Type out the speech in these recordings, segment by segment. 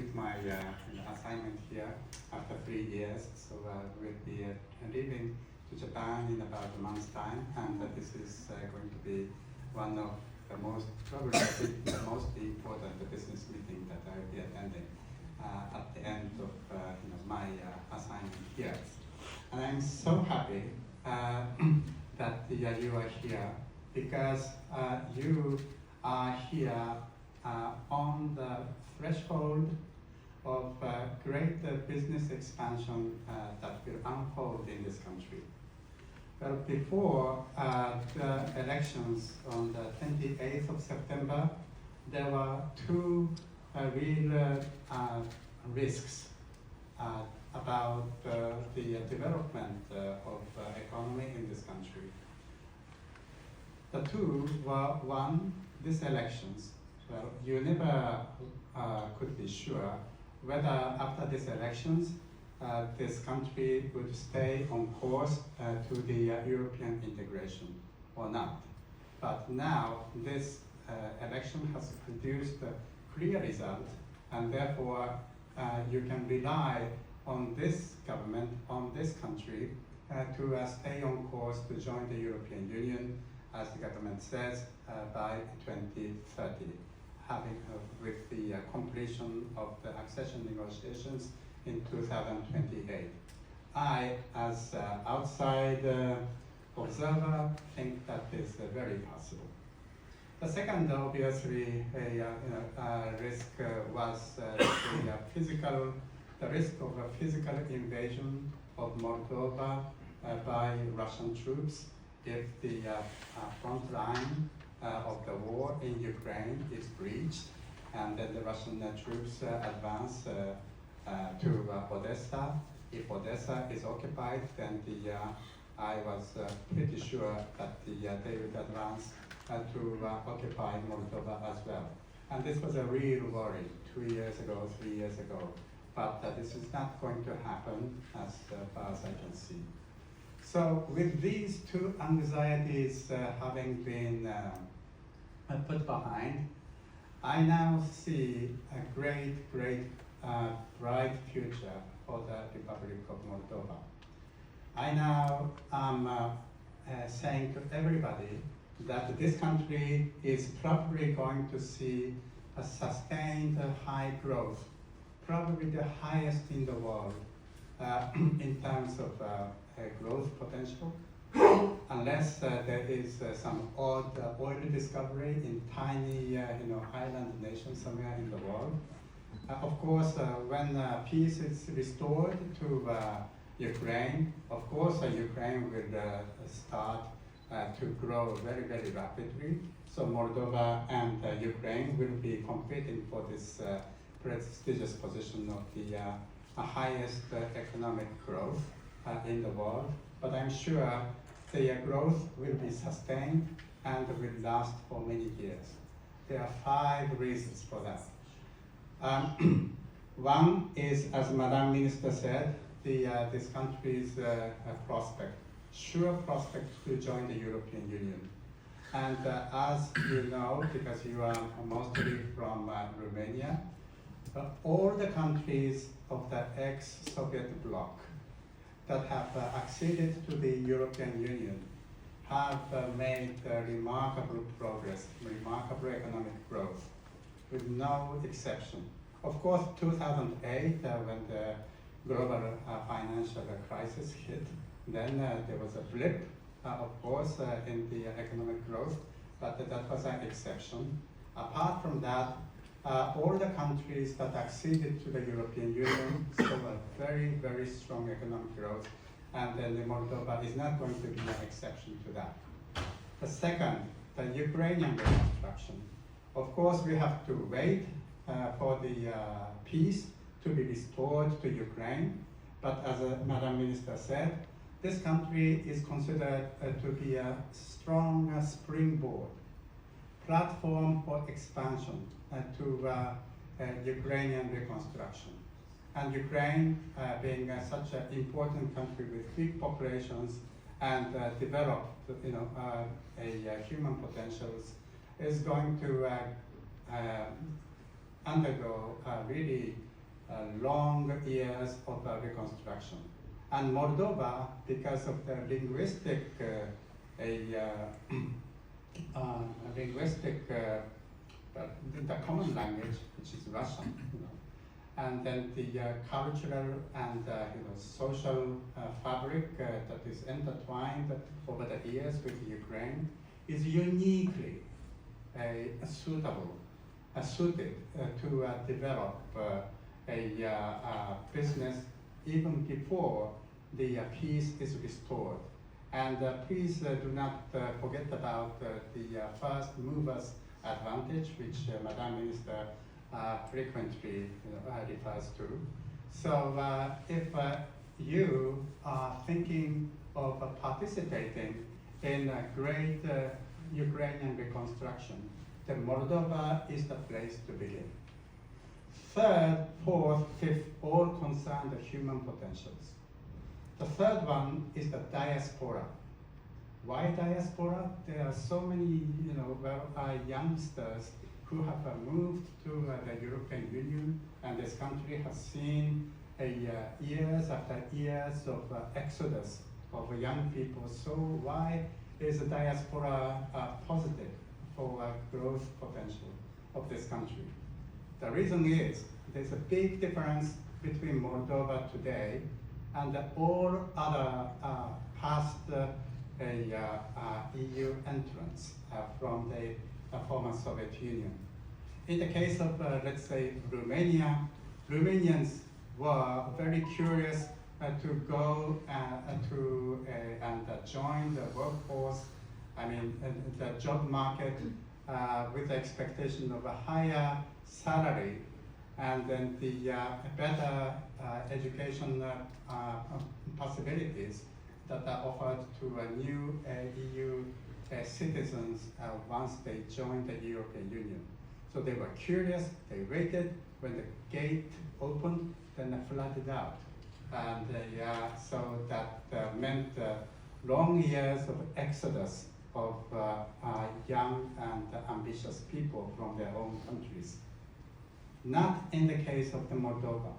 complete my assignment here after 3 years. So we'll be leaving to Japan in about a month's time, and this is going to be one of the most, probably the most important business meeting that I will be attending at the end of my assignment here. And I'm so happy that you are here, because you are here on the threshold of great business expansion that will unfold in this country. Well, before the elections on the 28th of September, there were two real risks about the development of economy in this country. The two were, one, these elections. Well, you never could be sure whether after these elections this country would stay on course to the European integration or not. But now this election has produced a clear result, and therefore you can rely on this government, on this country, to stay on course to join the European Union, as the government says, by 2030, with the completion of the accession negotiations in 2028. I, as an outside observer, think that is very possible. The second, obviously, risk was the risk of a physical invasion of Moldova by Russian troops if the front line of the war in Ukraine is breached, and then the Russian troops advance to Odessa. If Odessa is occupied, then I was pretty sure that they would advance to occupy Moldova as well. And this was a real worry 2 years ago, 3 years ago. But this is not going to happen as far as I can see. So with these two anxieties having been put behind, I now see a great, bright future for the Republic of Moldova. I now am saying to everybody that this country is probably going to see a sustained high growth, probably the highest in the world in terms of growth potential, unless there is some odd oil discovery in tiny island nation somewhere in the world. Of course, when peace is restored to Ukraine, of course Ukraine will start to grow very, very rapidly. So Moldova and Ukraine will be competing for this prestigious position of the highest economic growth in the world. But I'm sure the growth will be sustained and will last for many years. There are 5 reasons for that. One is, as Madam Minister said, this country's prospect, sure prospect to join the European Union. And as you know, because you are mostly from Romania, all the countries of the ex-Soviet bloc that have acceded to the European Union have made remarkable progress, remarkable economic growth, with no exception. Of course, 2008, when the global financial crisis hit, then there was a blip, of course, in the economic growth, but that was an exception. Apart from that, all the countries that acceded to the European Union saw a very, very strong economic growth, and then Moldova is not going to be an exception to that. The second, the Ukrainian reconstruction. Of course, we have to wait for the peace to be restored to Ukraine, but as Madam Minister said, this country is considered to be a strong springboard, platform for expansion to Ukrainian reconstruction. And Ukraine, being such an important country with big populations and developed, human potentials, is going to undergo really long years of reconstruction. And Moldova, because of the linguistic, the common language, which is Russian, and then the cultural and social fabric that is intertwined over the years with Ukraine is uniquely suited to develop a business even before the peace is restored. And please do not forget about the first movers advantage, which Madam Minister frequently refers to. So if you are thinking of participating in a great Ukrainian reconstruction, then Moldova is the place to begin. Third, fourth, fifth, all concern the human potentials. The third one is the diaspora. Why diaspora? There are so many, youngsters who have moved to the European Union, and this country has seen years after years of exodus of young people. So why is the diaspora positive for growth potential of this country? The reason is there's a big difference between Moldova today and all other past EU entrants from the former Soviet Union. In the case of, let's say, Romania, Romanians were very curious to go and join the workforce, the job market with the expectation of a higher salary and then the better education possibilities that are offered to new EU citizens once they join the European Union. So they were curious, they waited, when the gate opened, then they flooded out. And so that meant long years of exodus of young and ambitious people from their own countries. Not in the case of the Moldova,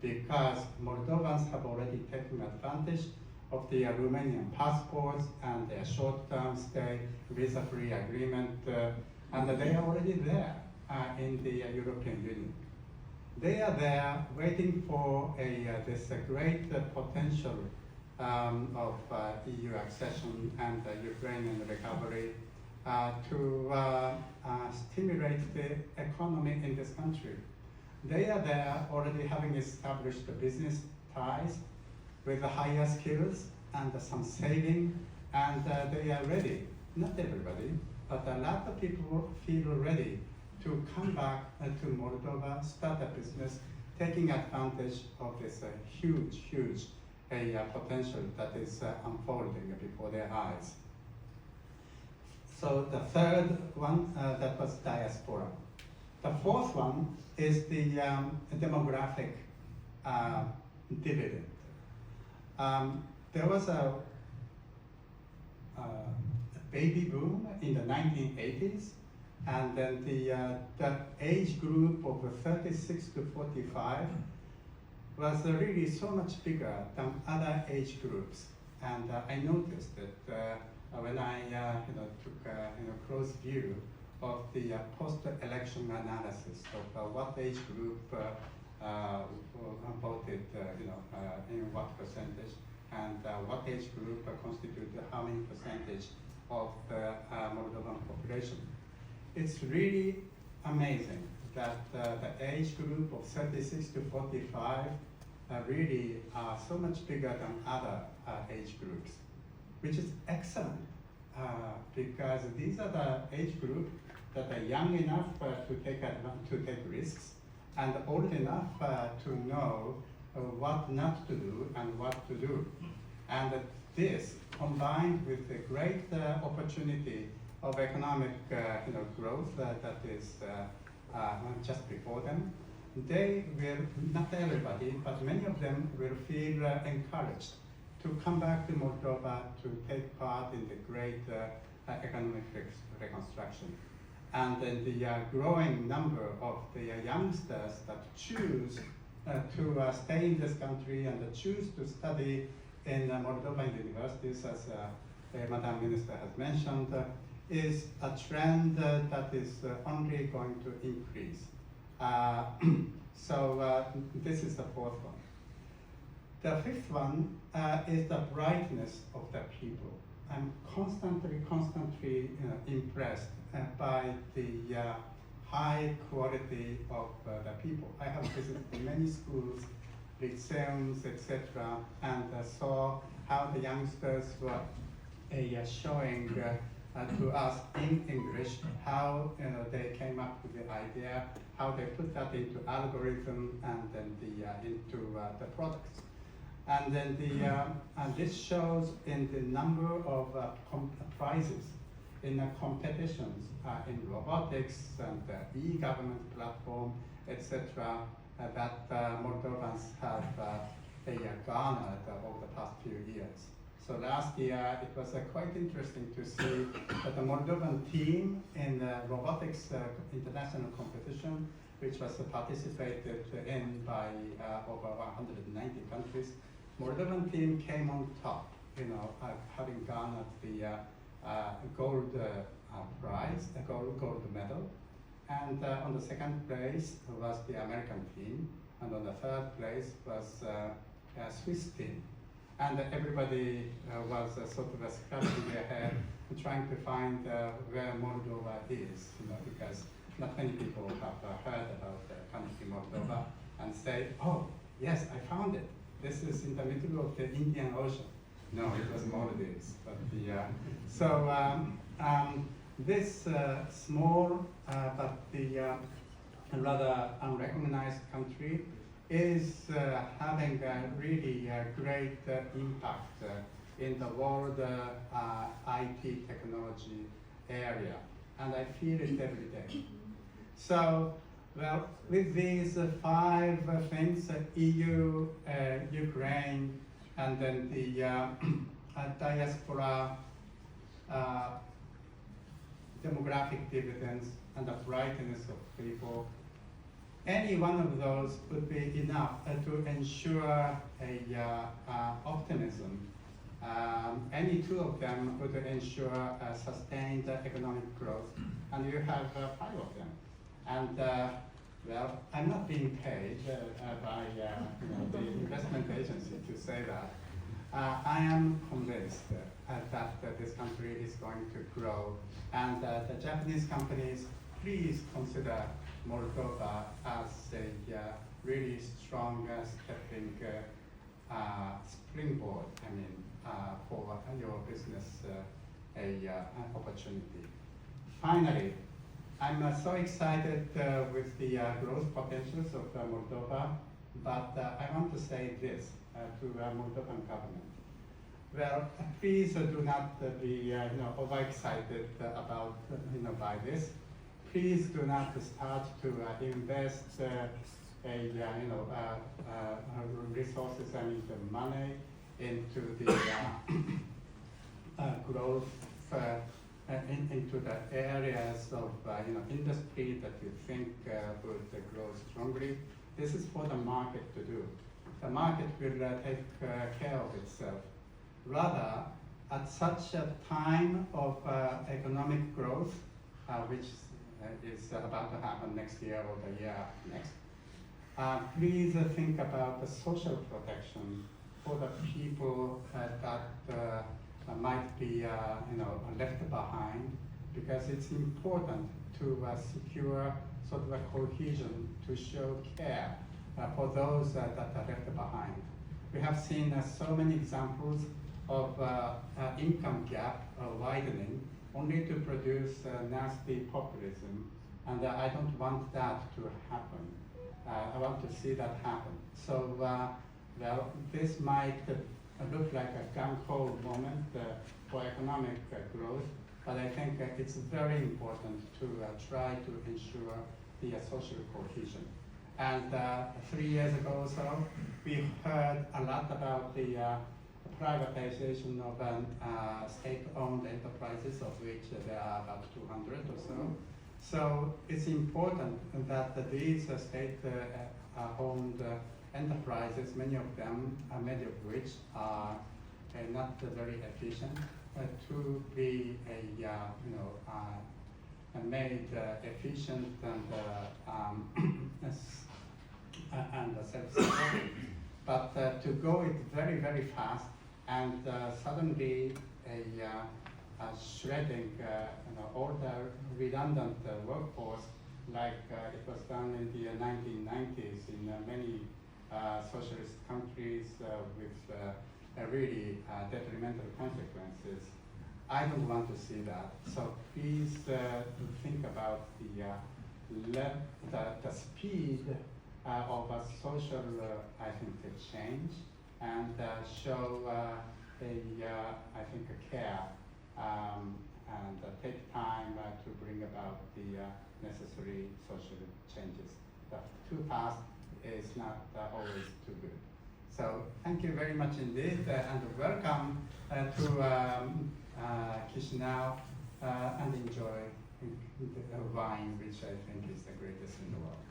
because Moldovans have already taken advantage of the Romanian passports and their short-term stay visa-free agreement, and they are already there in the European Union. They are there waiting for this great potential of EU accession and Ukrainian recovery to stimulate the economy in this country. They are there already having established the business ties with the higher skills and some saving, and they are ready. Not everybody, but a lot of people feel ready to come back to Moldova, start a business, taking advantage of this huge potential that is unfolding before their eyes. So the third one, that was diaspora. The fourth one is the demographic dividend. There was a baby boom in the 1980s, and then the age group of 36 to 45 was really so much bigger than other age groups. And I noticed that when I took a close view of the post-election analysis of what age group voted in what percentage, and what age group constituted how many percentage of the Moldovan population. It's really amazing that the age group of 36 to 45 really are so much bigger than other age groups, which is excellent because these are the age group that are young enough to take risks and old enough to know what not to do and what to do. And this, combined with the great opportunity of economic growth that is just before them, they will, not everybody, but many of them will feel encouraged to come back to Moldova to take part in the great economic reconstruction. and then the growing number of the youngsters that choose to stay in this country and choose to study in Moldovan universities, as Madam Minister has mentioned, is a trend that is only going to increase. So this is the fourth one. The fifth one is the brightness of the people. I'm constantly impressed by the high quality of the people. I have visited many schools, lyceums, etc., and saw how the youngsters were showing to us in English how they came up with the idea, how they put that into algorithm and then into the products. And then and this shows in the number of prizes in competitions in robotics and e-government platform, etc., that Moldovans have garnered over the past few years. So last year it was quite interesting to see that the Moldovan team in the robotics international competition, which was participated in by over 190 countries, Moldovan team came on top, having garnered the gold prize, the gold medal. And on the second place was the American team, and on the third place was a Swiss team. And everybody was sort of scratching their head, trying to find where Moldova is, because not many people have heard about the country Moldova and say, oh, yes, I found it. This is in the middle of the Indian Ocean. No, it was Maldives. But this small but rather unrecognized country is having a really great impact in the world IT technology area, and I feel it every day. So, well, with these 5 things, EU, Ukraine, and then the diaspora, demographic dividends, and the brightness of people, any one of those would be enough to ensure optimism. Any 2 of them would ensure sustained economic growth, and you have 5 of them. And well, I'm not being paid by the investment agency to say that. I am convinced that this country is going to grow, and the Japanese companies, please consider Moldova as a really strong stepping springboard, for your business opportunity. Finally, I'm so excited with the growth potentials of Moldova, but I want to say this to the Moldovan government. Well, please do not be overexcited about by this. Please do not start to invest resources and money into the growth into the areas of industry that you think would grow strongly. This is for the market to do. The market will take care of itself. Rather, at such a time of economic growth, which is about to happen next year or the year next, please think about the social protection for the people that might be left behind, because it's important to secure sort of a cohesion, to show care for those that are left behind. We have seen so many examples of income gap widening only to produce nasty populism, and I don't want that to happen. I want to see that happen. So, well, this might look like a gung-ho moment for economic growth, but I think it's very important to try to ensure the social cohesion. And 3 years ago or so, we heard a lot about the privatization of state-owned enterprises, of which there are about 200 or so. So it's important that these state-owned enterprises, many of them, many of which are not very efficient, to be made efficient and self-supporting. But to go it very, very fast and suddenly shredding all the redundant workforce like it was done in the 1990s in many socialist countries with really detrimental consequences. I don't want to see that. So please think about the speed of a social, I think, change, and show I think, a care and take time to bring about the necessary social changes. Too fast is not always too good. So thank you very much indeed, and welcome to Chisinau, and enjoy the wine, which I think is the greatest in the world.